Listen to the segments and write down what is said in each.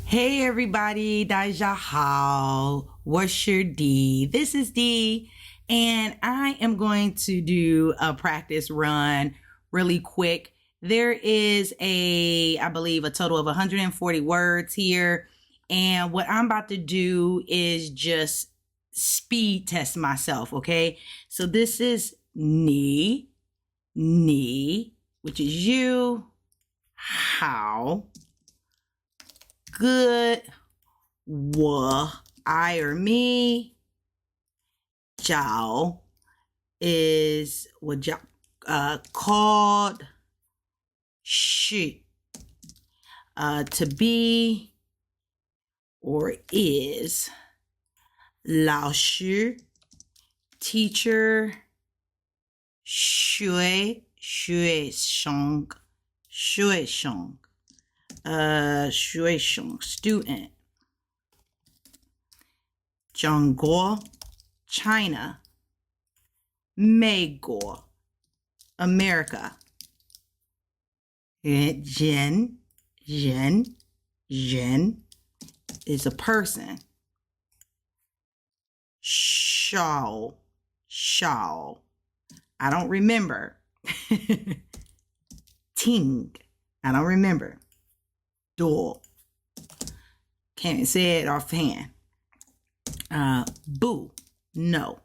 Hey everybody, 大家好. What's your D? This is D, and I am going to do a practice run really quick. There is I believe, a total of 140 words here, and what I'm about to do is just speed test myself, okay? So this is ni, which is you, how, good, 我, I or me, 找 is called, 是 to be or is, 老师 teacher, 学生 学生 student, 中国 China, 美国 America, 人 is a person, 少 I don't remember. Ting, I don't remember. Door, can't even say it offhand. Boo, no.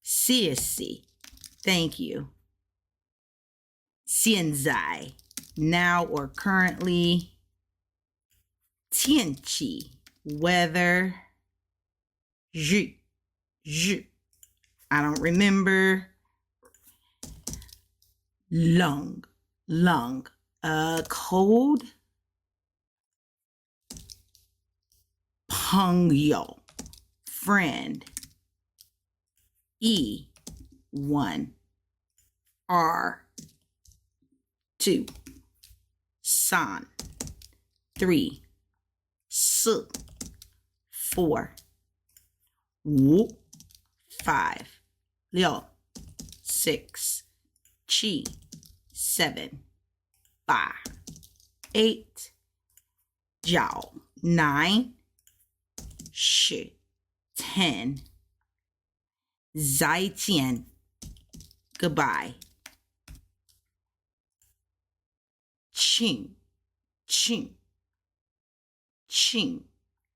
CSC, thank you. 现在, now or currently. 天气, weather. 日 I don't remember. Lung, cold. 朋友, friend. E, 1. R, 2. San, 3. 四 4. 五 5. 六 6. 七 7. 八 8. 九 9. 十 10. 再见 goodbye. 请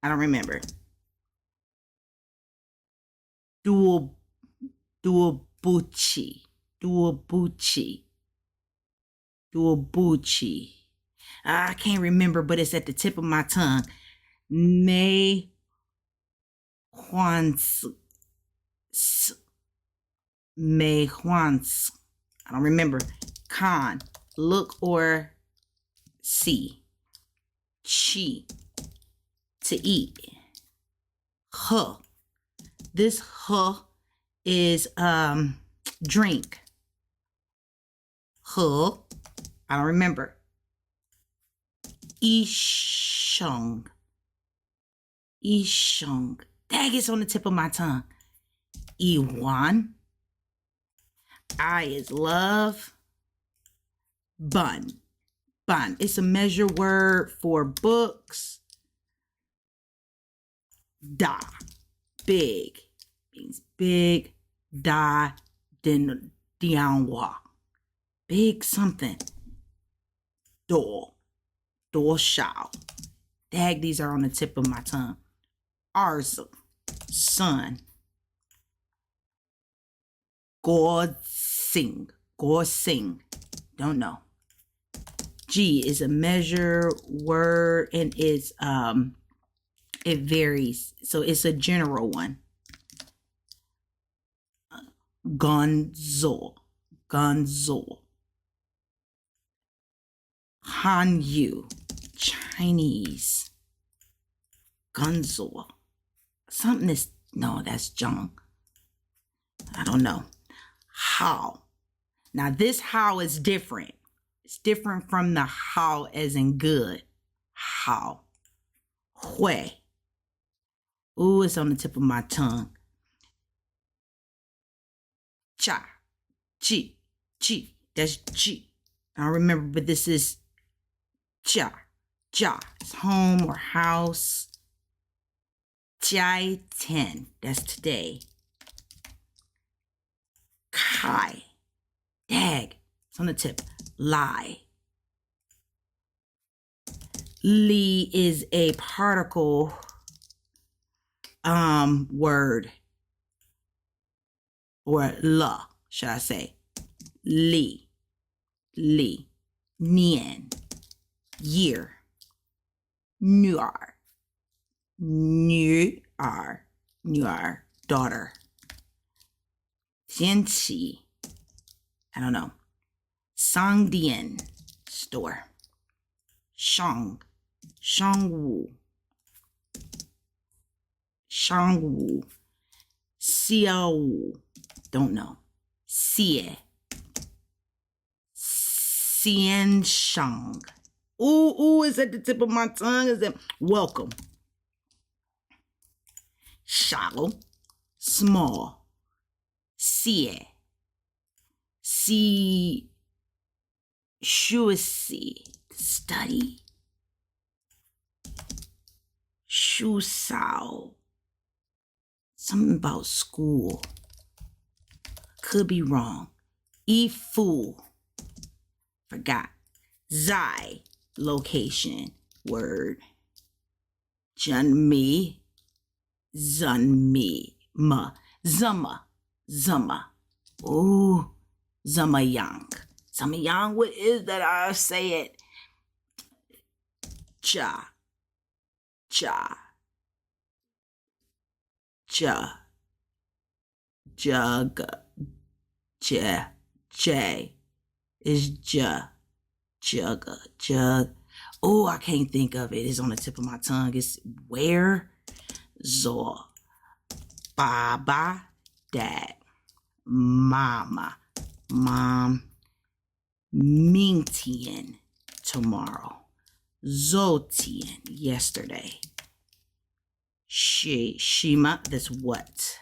I don't remember. 对不起 I can't remember, but it's at the tip of my tongue. 没关系 I don't remember. Con, look or see. Chi, to eat. Huh, this huh is drink. Huh, I don't remember. 医生 Dang, it's on the tip of my tongue. Iwan, I is love. Bun, it's a measure word for books. Da, big, means big. Da, then dianwa, big something. Door shao. Dag, these are on the tip of my tongue. Arz, son. God sing, don't know. G is a measure word, and it's it varies, so it's a general one. Gonzo, Hanyu, Chinese. Gonzo, something is, no, that's Zhong. I don't know. How, now this how is different. It's different from the how as in good. How. Hui. Ooh, it's on the tip of my tongue. Cha. G. That's G. I don't remember, but this is cha. Jia is home or house. Jai 10, that's today. Kai, dag, it's on the tip. Lie. Li is a particle word, or la, should I say. Li. Nian, year. Nuar, daughter. Jianqi, I don't know. Sangdian, store. Shangwu. Xiaowu, don't know. Xie. Xianshang. Ooh, it's at the tip of my tongue. Is it? Welcome. Shao, small. Xie. Shusi, study. Shusao, something about school. Could be wrong. Ifu, forgot. Zai, location, word. Junmi, Zunmi, Zuma. Ooh, Zamayang. What is that? I'll say it. Jaga. J is jug. Oh, I can't think of it. It's on the tip of my tongue. It's where? Zor. Baba, dad. Mama, mom. Mingtian, tomorrow. Zotian, yesterday. Shima, that's what.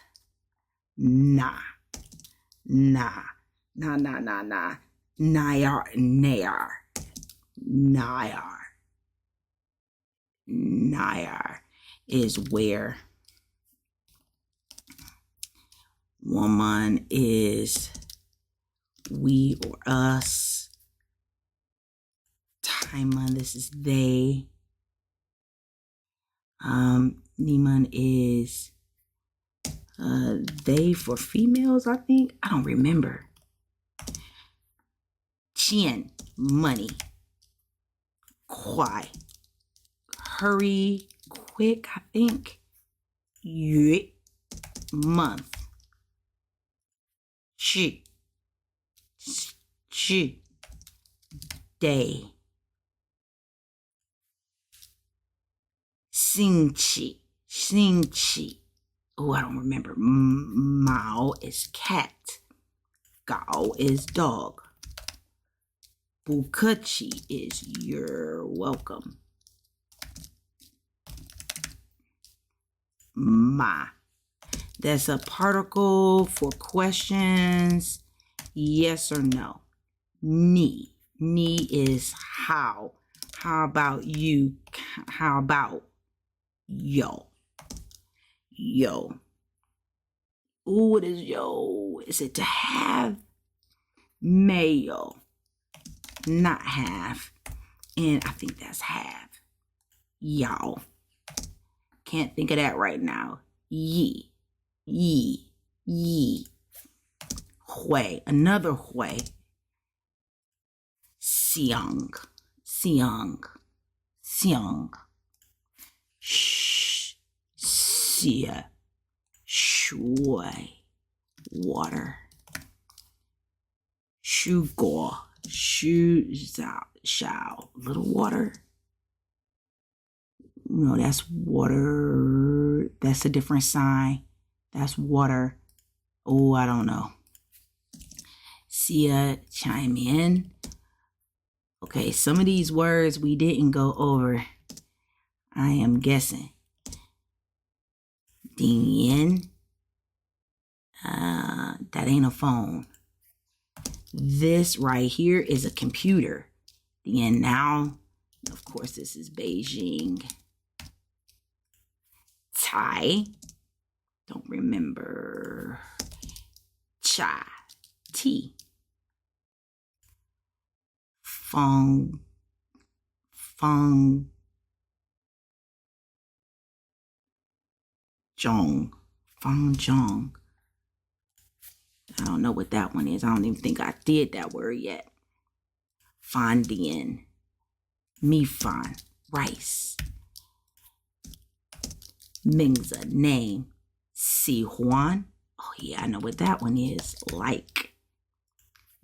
Nayar. Nayar is where. Woman is we or us. Taiman, this is they. Niman is they for females, I think. I don't remember. Qian, money. Kwai, hurry, quick, I think. Yue, month. Chi, day. Xingqi. Oh, I don't remember. Mao is cat. Gao is dog. Bukachi is you're welcome. Ma. That's a particle for questions. Yes or no. Ni. Ni is how. How about you? How about yo? Yo. Ooh, what is yo? Is it to have? Mayo. Not have. And I think that's have. Y'all. Can't think of that right now. Yi. Hui. Another hui. Xiang. Xie. Shui. Water. Shu guo. Shu shao. Little water. No, that's water. That's a different sign. That's water. Oh, I don't know. Sia, chime in. Okay, some of these words we didn't go over. I am guessing. Pinyin. That ain't a phone. This right here is a computer. Then now Of course, this is Beijing. Tai. Don't remember. Cha. Tea. Feng. Zhong. Feng Zhong. I don't know what that one is. I don't even think I did that word yet. Fondien. Mifan. Rice. Mingza. Name. Si Huan. Oh yeah, I know what that one is. Like.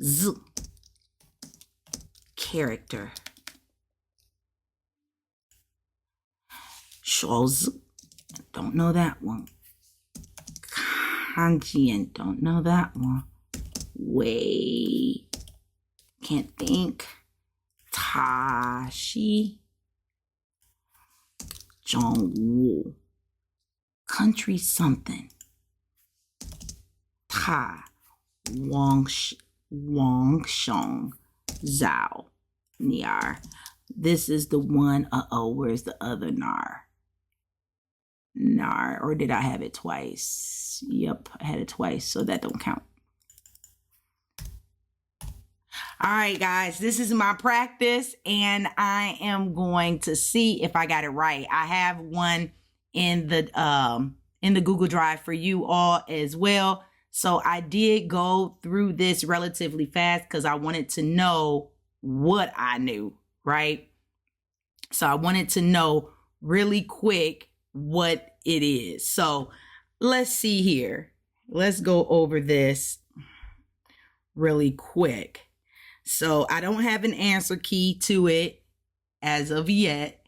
Z. Character. Shoz. Don't know that one. Kanjian. Don't know that one. Wei. Can't think. Tashi. Zhongwu. Country something. Ta. Wangsheng. Zhao. Niar. This is the one. Where's the other nar? Nar. Or did I have it twice? Yep, I had it twice, so that don't count. All right, guys, this is my practice, and I am going to see if I got it right. I have one in the Google Drive for you all as well. So I did go through this relatively fast because I wanted to know what I knew, right? So I wanted to know really quick what it is. So let's see here. Let's go over this really quick. So I don't have an answer key to it as of yet,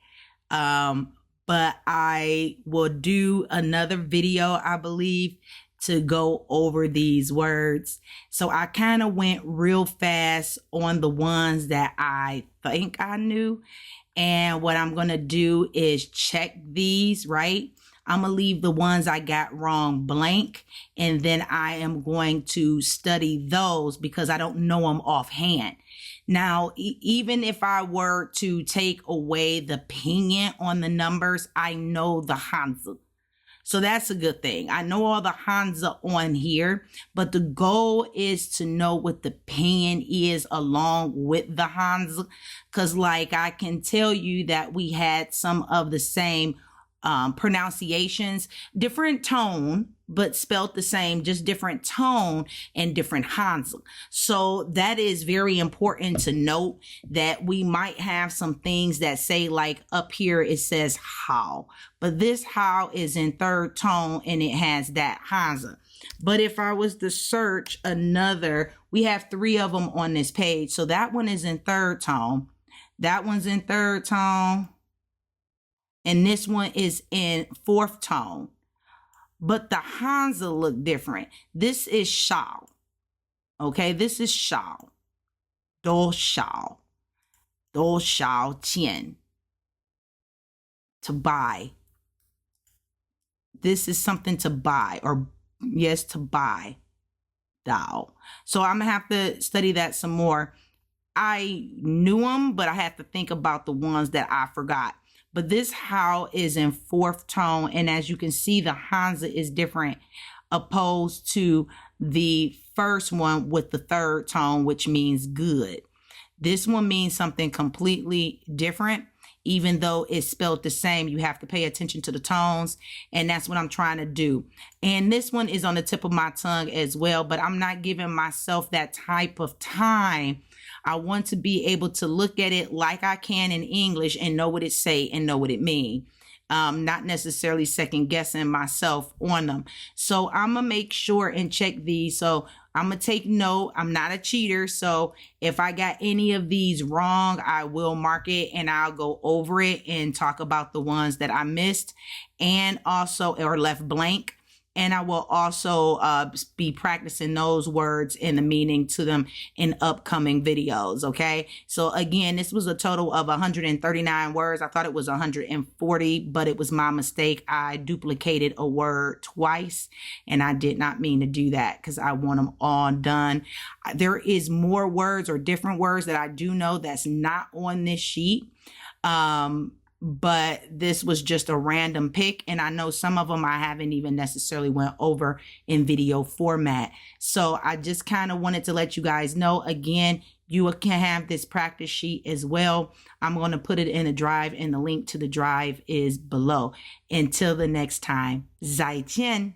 but I will do another video, I believe, to go over these words. So I kind of went real fast on the ones that I think I knew. And what I'm going to do is check these, right? I'm going to leave the ones I got wrong blank, and then I am going to study those because I don't know them offhand. Now, even if I were to take away the pinyin on the numbers, I know the Hanzi. So that's a good thing. I know all the Hanzi on here, but the goal is to know what the pinyin is along with the Hanzi. Because like I can tell you that we had some of the same pronunciations, different tone, but spelt the same, just different tone and different Hanzi. So that is very important to note that we might have some things that say like up here, it says how, but this how is in third tone and it has that Hanzi. But if I was to search another, we have 3 of them on this page. So that one is in third tone. That one's in third tone. And this one is in 4th tone. But the Hanzi look different. This is shao. Okay, this is shao. Do shao. Do shao qian. To buy. This is something to buy, or yes, to buy. Dao. So I'm going to have to study that some more. I knew them, but I have to think about the ones that I forgot. But this how is in 4th tone. And as you can see, the Hanzi is different opposed to the first one with the 3rd tone, which means good. This one means something completely different. Even though it's spelled the same, you have to pay attention to the tones. And that's what I'm trying to do. And this one is on the tip of my tongue as well, but I'm not giving myself that type of time. I want to be able to look at it like I can in English and know what it say and know what it mean. Not necessarily second guessing myself on them. So I'm going to make sure and check these. So I'm going to take note. I'm not a cheater. So if I got any of these wrong, I will mark it and I'll go over it and talk about the ones that I missed and also or left blank. And I will also be practicing those words and the meaning to them in upcoming videos, okay? So again, this was a total of 139 words. I thought it was 140, but it was my mistake. I duplicated a word twice, and I did not mean to do that because I want them all done. There is more words or different words that I do know that's not on this sheet. But this was just a random pick, and I know some of them I haven't even necessarily went over in video format. So I just kind of wanted to let you guys know. Again, you can have this practice sheet as well. I'm going to put it in a drive, and the link to the drive is below. Until the next time, 再见.